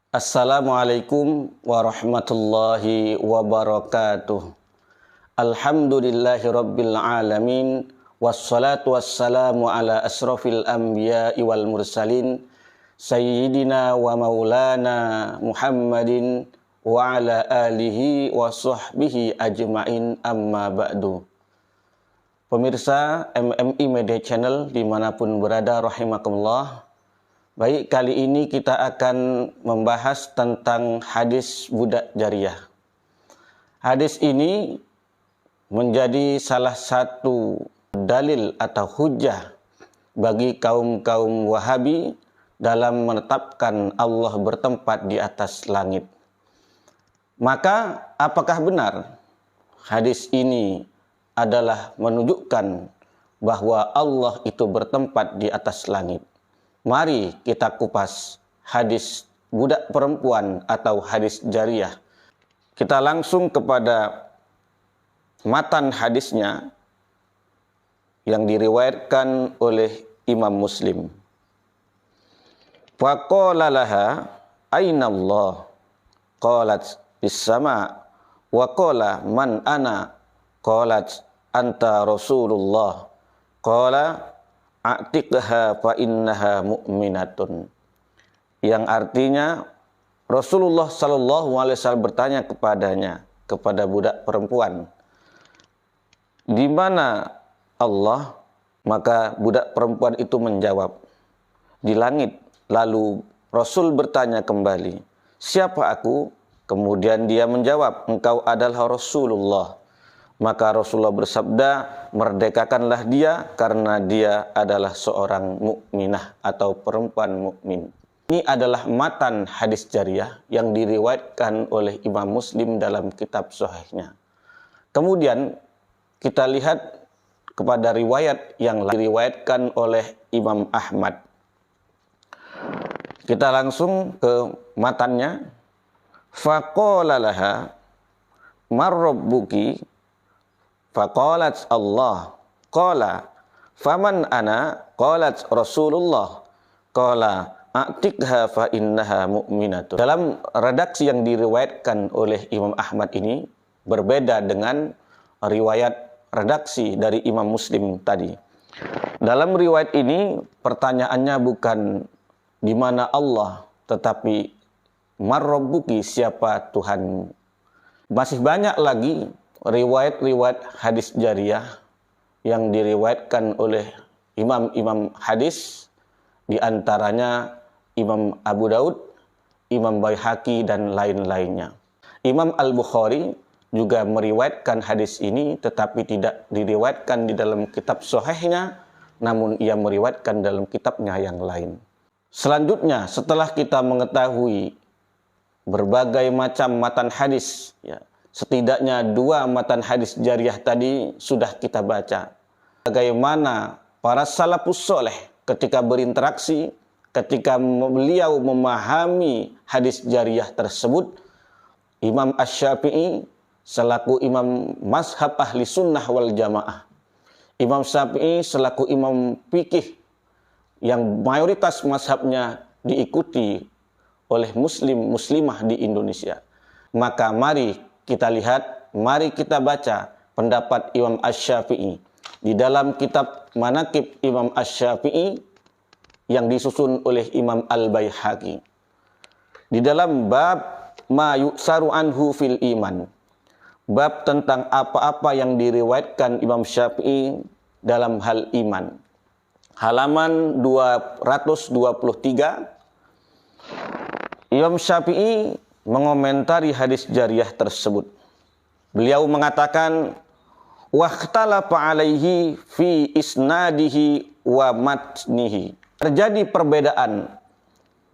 Assalamualaikum warahmatullahi wabarakatuh. Alhamdulillahi rabbil alamin. Wassalatu wassalamu ala asrafil anbiya'i wal mursalin. Sayyidina wa maulana Muhammadin wa ala alihi wa sahbihi ajma'in, amma ba'du. Pemirsa MMI Media Channel dimanapun berada rahimakumullah. Baik, kali ini kita akan membahas tentang hadis budak jariyah. Hadis ini menjadi salah satu dalil atau hujjah bagi kaum-kaum Wahabi dalam menetapkan Allah bertempat di atas langit. Maka apakah benar hadis ini adalah menunjukkan bahwa Allah itu bertempat di atas langit? Mari kita kupas hadis budak perempuan atau hadis jariyah. Kita langsung kepada matan hadisnya yang diriwayatkan oleh Imam Muslim. Faqala laha aina Allah? Qalat bis sama. Wa qala man ana? Qalat anta Rasulullah. Qala a'tiqha fa innaha mu'minatun. Yang artinya Rasulullah sallallahu alaihi wasallam bertanya kepada budak perempuan, di mana Allah? Maka budak perempuan itu menjawab, di langit. Lalu Rasul bertanya kembali, siapa aku? Kemudian dia menjawab, engkau adalah Rasulullah. Maka Rasulullah bersabda, merdekakanlah dia karena dia adalah seorang mukminah atau perempuan mukmin. Ini adalah matan hadis jariyah yang diriwayatkan oleh Imam Muslim dalam kitab Sahihnya. Kemudian kita lihat kepada riwayat yang diriwayatkan oleh Imam Ahmad. Kita langsung ke matannya. Faqala laha mar rabbuki? Faqalat Allah. Qala faman ana? Qalat Rasulullah. Qala a'tiqha fa innaha mu'minatun. Dalam redaksi yang diriwayatkan oleh Imam Ahmad ini berbeda dengan riwayat redaksi dari Imam Muslim tadi. Dalam riwayat ini pertanyaannya bukan di mana Allah, tetapi mar rabbuki, siapa Tuhanmu. Masih banyak lagi riwayat-riwayat hadis jariyah yang diriwayatkan oleh imam-imam hadis, di antaranya Imam Abu Daud, Imam Baihaqi dan lain-lainnya. Imam Al-Bukhari juga meriwayatkan hadis ini, tetapi tidak diriwayatkan di dalam kitab Sahihnya, namun ia meriwayatkan dalam kitabnya yang lain. Selanjutnya, setelah kita mengetahui berbagai macam matan hadis, setidaknya 2 matan hadis jariyah tadi sudah kita baca. Bagaimana para salafus soleh ketika berinteraksi, ketika beliau memahami hadis jariyah tersebut. Imam Asy-Syafi'i selaku imam mazhab ahli sunnah wal jamaah. Imam Syafi'i selaku imam fikih yang mayoritas mazhabnya diikuti oleh muslimah di Indonesia. Maka mari kita lihat, mari kita baca pendapat Imam Asy-Syafi'i di dalam kitab Manaqib Imam Asy-Syafi'i yang disusun oleh Imam Al-Baihaqi. Di dalam bab ma yu'saru anhu fil iman, bab tentang apa-apa yang diriwayatkan Imam Syafi'i dalam hal iman. Halaman 223, Imam Syafi'i mengomentari hadis jariyah tersebut. Beliau mengatakan, waqtalafa alaihi fi isnadihi wa matnihi. Terjadi perbedaan,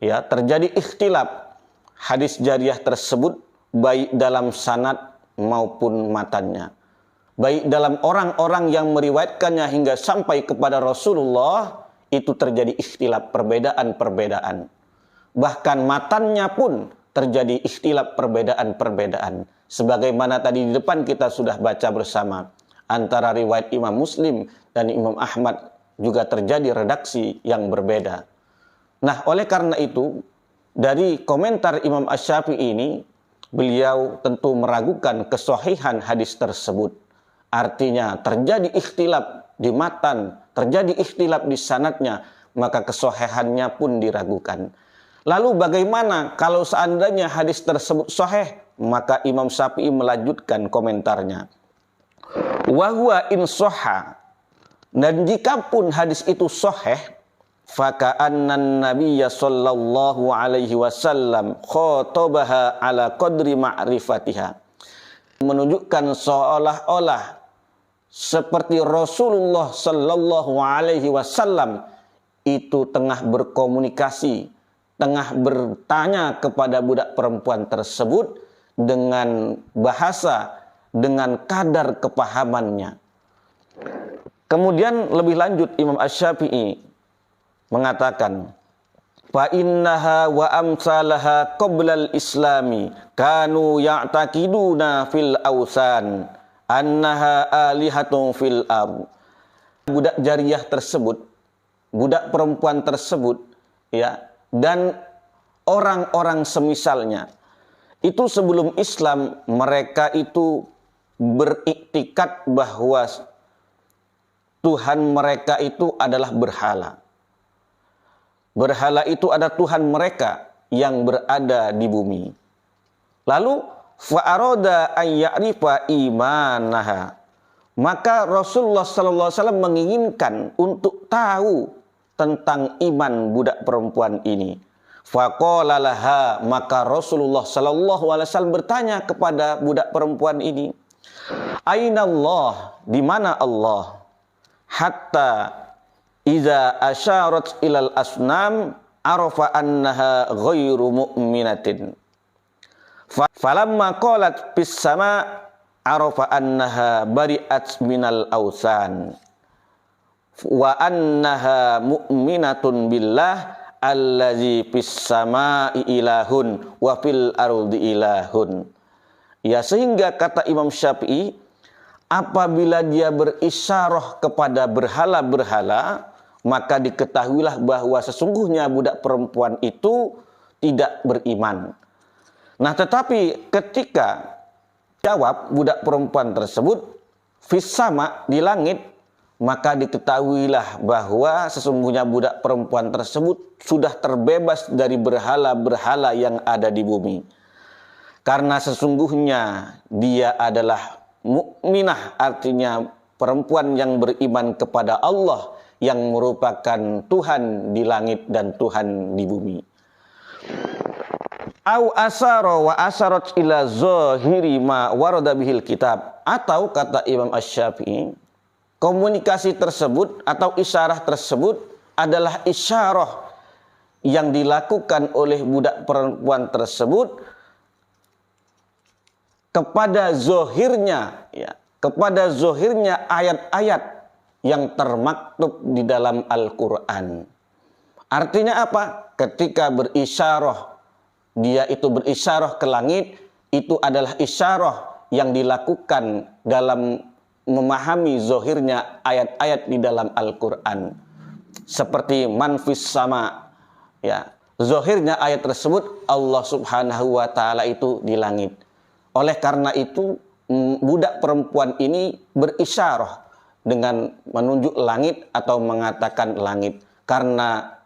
terjadi ikhtilaf hadis jariyah tersebut, baik dalam sanad maupun matannya. Baik dalam orang-orang yang meriwayatkannya hingga sampai kepada Rasulullah, itu terjadi ikhtilaf, perbedaan-perbedaan. Bahkan matannya pun terjadi ikhtilaf, perbedaan-perbedaan. Sebagaimana tadi di depan kita sudah baca bersama, antara riwayat Imam Muslim dan Imam Ahmad juga terjadi redaksi yang berbeda. Nah, oleh karena itu, dari komentar Imam Asy-Syafi'i ini, beliau tentu meragukan kesahihan hadis tersebut. Artinya terjadi ikhtilaf di matan, terjadi ikhtilaf di sanadnya, maka kesahihannya pun diragukan. Lalu bagaimana kalau seandainya hadis tersebut sahih? Maka Imam Syafi'i melanjutkan komentarnya. Wa huwa in sahha, dan jikapun hadis itu sahih, faka'annan nabiyya sallallahu alaihi wasallam khatabaha ala qadri ma'rifatiha, menunjukkan seolah-olah seperti Rasulullah sallallahu alaihi wasallam itu tengah berkomunikasi, tengah bertanya kepada budak perempuan tersebut dengan bahasa, dengan kadar kepahamannya. Kemudian lebih lanjut Imam Asy-Syafi'i mengatakan, fa innaha wa amsalaha qablal islami kanu ya'taqiduna fil awsan annaha alihatun fil ard. Budak jariyah tersebut, budak perempuan tersebut, ya, dan orang-orang semisalnya itu sebelum Islam mereka itu beriktikad bahwa Tuhan mereka itu adalah berhala. Berhala itu ada Tuhan mereka yang berada di bumi. Lalu fa'arada an ya'rifa imanaha, maka Rasulullah sallallahu alaihi wasallam menginginkan untuk tahu tentang iman budak perempuan ini. Faqala laha, maka Rasulullah sallallahu alaihi wasallam bertanya kepada budak perempuan ini, aina Allah, di mana Allah? Hatta iza asyarat ilal asnam arafa annaha ghairu mu'minatin. Falamma qalat fis sama arafa annaha bari'at minal awsan wa annaha mu'minatun billah allazi fis sama'i ilahun wa fil ardi ilahun. Ya, sehingga kata Imam Syafi'i, apabila dia berisyarah kepada berhala-berhala, maka diketahuilah bahwa sesungguhnya budak perempuan itu tidak beriman. Nah, tetapi ketika jawab budak perempuan tersebut fis sama, di langit, maka diketahuilah bahwa sesungguhnya budak perempuan tersebut sudah terbebas dari berhala-berhala yang ada di bumi. Karena sesungguhnya dia adalah mukminah, artinya perempuan yang beriman kepada Allah yang merupakan Tuhan di langit dan Tuhan di bumi. Au asara wa asarat ila zahiri ma warada bihil kitab, atau kata Imam Asy-Syafi'i, komunikasi tersebut atau isyarah tersebut adalah isyarah yang dilakukan oleh budak perempuan tersebut kepada zohirnya, ya, kepada zohirnya ayat-ayat yang termaktub di dalam Al-Quran. Artinya apa? Ketika berisyarah, dia itu berisyarah ke langit, itu adalah isyarah yang dilakukan dalam memahami zohirnya ayat-ayat di dalam Al-Quran. Seperti manfis sama, ya, zohirnya ayat tersebut Allah subhanahu wa ta'ala itu di langit. Oleh karena itu budak perempuan ini berisyarah dengan menunjuk langit atau mengatakan langit, karena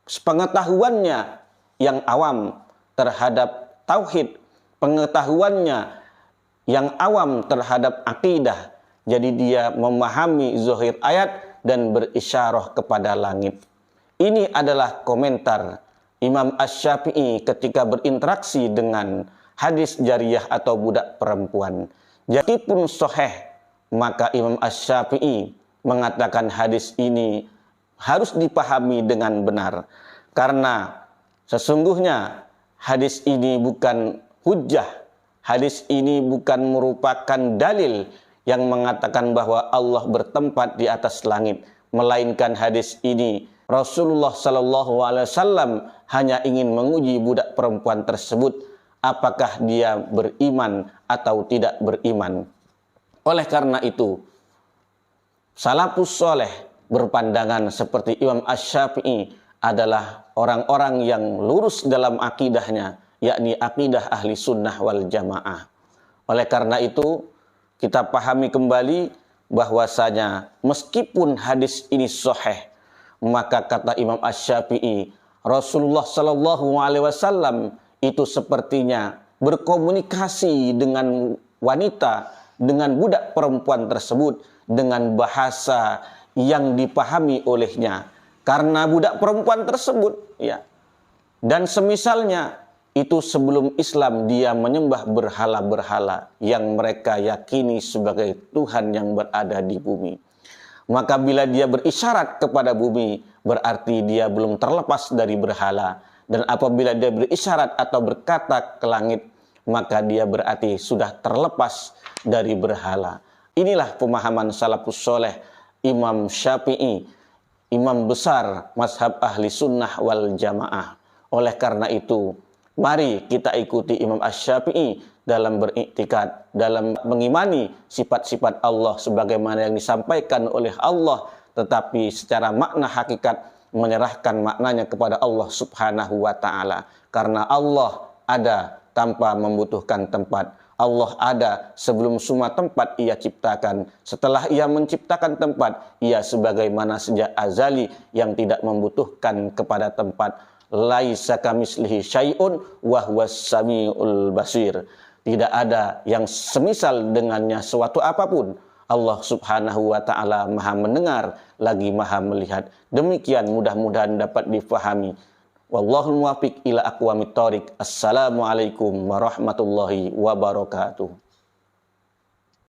pengetahuannya yang awam terhadap tauhid, pengetahuannya yang awam terhadap akidah, jadi dia memahami zahir ayat dan berisyarah kepada langit. Ini adalah komentar Imam Asy-Syafi'i ketika berinteraksi dengan hadis jariyah atau budak perempuan. Jadi pun sahih, maka Imam Asy-Syafi'i mengatakan hadis ini harus dipahami dengan benar. Karena sesungguhnya hadis ini bukan hujjah, hadis ini bukan merupakan dalil yang mengatakan bahwa Allah bertempat di atas langit, melainkan hadis ini Rasulullah sallallahu alaihi wasallam hanya ingin menguji budak perempuan tersebut apakah dia beriman atau tidak beriman. Oleh karena itu, salafus soleh berpandangan seperti Imam Asy-Syafi'i adalah orang-orang yang lurus dalam akidahnya, yakni akidah ahli sunnah wal jamaah. Oleh karena itu, kita pahami kembali bahwasanya meskipun hadis ini sahih, maka kata Imam Asy-Syafi'i, Rasulullah Shallallahu Alaihi Wasallam itu sepertinya berkomunikasi dengan wanita, dengan budak perempuan tersebut dengan bahasa yang dipahami olehnya. Karena budak perempuan tersebut, ya, dan semisalnya itu sebelum Islam dia menyembah berhala-berhala yang mereka yakini sebagai Tuhan yang berada di bumi. Maka bila dia berisyarat kepada bumi, berarti dia belum terlepas dari berhala. Dan apabila dia berisyarat atau berkata ke langit, maka dia berarti sudah terlepas dari berhala. Inilah pemahaman salafus soleh Imam Syafi'i, imam besar mazhab ahli sunnah wal jamaah. Oleh karena itu, mari kita ikuti Imam Asy-Syafi'i dalam beriktikad, dalam mengimani sifat-sifat Allah sebagaimana yang disampaikan oleh Allah, tetapi secara makna hakikat menyerahkan maknanya kepada Allah Subhanahu wa Ta'ala. Karena Allah ada tanpa membutuhkan tempat. Allah ada sebelum semua tempat ia ciptakan. Setelah ia menciptakan tempat, ia sebagaimana sejak azali yang tidak membutuhkan kepada tempat. Laisa kamitslihi syai'un wa huwas samiul basir. Tidak ada yang semisal dengannya suatu apapun. Allah Subhanahu wa Ta'ala Maha mendengar lagi Maha melihat. Demikian mudah-mudahan dapat difahami. Wallahul muwaffiq ila aqwamit thoriq. Assalamualaikum warahmatullahi wabarakatuh.